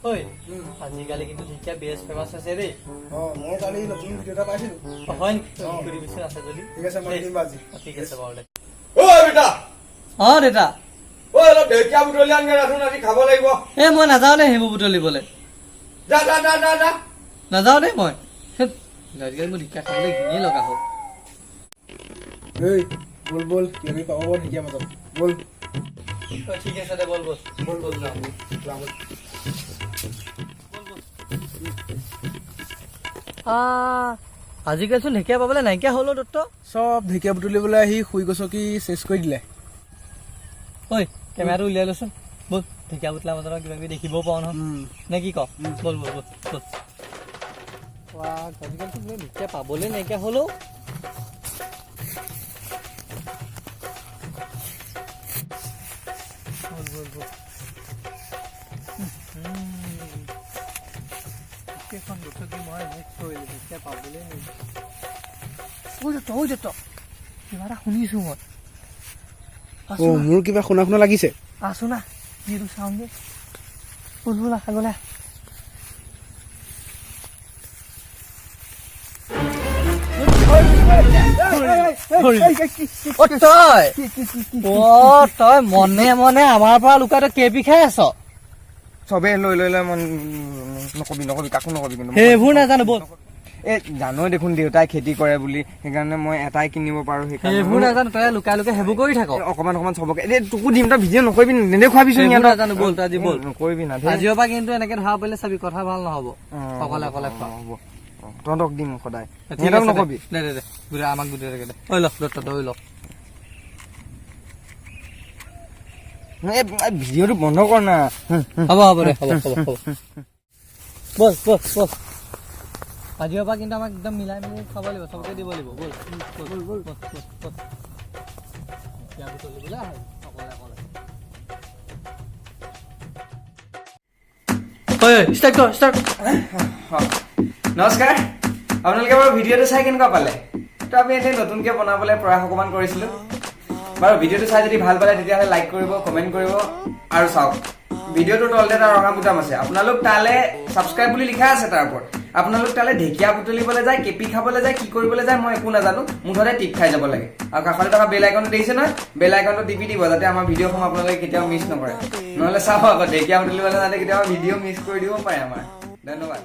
ঐ আজিকালি কিন্তু ঢেকীয়া বেছ ফেমাছ আছে দেই। মই কালি নতুন ভিডিঅ' এটা পাইছিলো। হয় নেকি? কৰিবিচোন আছে যদি। ঠিক আছে মই দিম আজি। ঠিক আছে বাৰু দে। ঐ বেটা, দেতা ঐ অলপ ঢেকীয়া বুটলি আনগে ৰাখোন, আজি খাব লাগিব। মই নাযাওঁ দেই সেইবোৰ বুটলিবলৈ। যা যা যা যা যা। নাযাওঁ দেই মই। আজিকালি মোৰ ঢেকীয়া খাবলৈ ঘিনেই লগা হ'ল। এই বল বল কিবি পাব বল ঢেকীয়া মাজত বল। ঠিক আছে দে, বল বল বল বল যাওঁ। আজিকালিচোন ঢেকীয়া পাবলৈ নাইকিয়া হ'ল দত্ত। চব ঢেকীয়া বুটলিবলৈ আহি শুই গছকি চেচ কৰি দিলে। ঐ কেমেৰাটো উলিয়াই লৈচোন, বল ঢেকীয়া বুটলা মাজত কিবা কিবি দেখিবও পাওঁ নহয়, নে কি ক? বল বল বল বল। আজিকালিচোন ঢেকীয়া পাবলৈ নাইকিয়া হ'লেও। কিবা এটা শুনিছো মই। মোৰ কিবা শুনা শুনা লাগিছে। আছো না যিটো চাউণ্ড বল বল আগলে। তই মনে মনে আমাৰ পৰা লুকাই তই কেপি খাই আছ। চবে লৈ লৈ লৈ নকবি নকবি, কাকো নকবি কিন্তু। সেইবোৰ নাজানো বল। এই জানই দেখোন দেউতাই খেতি কৰে বুলি, সেইকাৰণে মই এটাই কিনিব পাৰো। সেইবোৰ নাজানো, তই লুকাই লুকাই সেইবোৰ কৰি থাক। অকমান অকমান চবকে এতিয়া তোকো দিম, তই ভিডিঅ' নকৰিবি, নেদেখুৱাবিচোন। নাজানো বল, তই আজি বল নকৰিবি না। আজিৰ পৰা কিন্তু এনেকে ধৰা পৰিলে চাবি কথা ভাল নহব। অকলে অকলে খোৱা হ'ব, তহঁতক দিম সদায়, সিহঁতক নকবি। দে দে দে গোটেই আমাক গোটেই দে ঐ ল দত্ত তই ল। ভিডিঅ'টো বন্ধ কৰ না। হ'ব হ'ব দে, হ'ব হ'ব হ'ব। বল বল বল। আজিৰ পৰা কিন্তু আমাক একদম মিলাই মিলি খাব লাগিব, চবকে দিব লাগিব। বল বল বল বল বল। নমস্কাৰ, আপোনালোকে বাৰু ভিডিঅ'টো চাই কেনেকুৱা পালে? তো আমি এতিয়া নতুনকৈ বনাবলৈ প্ৰয়াস অকণমান কৰিছিলোঁ। বাৰু ভিডিঅ'টো চাই যদি ভাল পালে তেতিয়াহ'লে লাইক কৰিব, কমেণ্ট কৰিব আৰু চাওক। ভিডিঅ'টোৰ তলতে এটা ৰঙা বুটাম আছে, আপোনালোক তালে ছাবস্ক্ৰাইব বুলি লিখা আছে। তাৰ ওপৰত আপোনালোক তালে ঢেকীয়া বুটলিবলৈ যায়, কেপি খাবলৈ যায়, কি কৰিবলৈ যায় মই একো নাজানো, মুঠতে টিপ খাই যাব লাগে। আৰু কাষতে থকা বেল আইকনটো দেখিছে নহয়, বেল আইকনটো টিপি দিব যাতে আমাৰ ভিডিঅ'সমূহ আপোনালোকে কেতিয়াও মিছ নকৰে। নহ'লে চাব আকৌ ঢেকীয়া বুটলিবলৈ যাতে কেতিয়াবা ভিডিঅ' মিছ কৰি দিব পাৰে আমাৰ। ধন্যবাদ।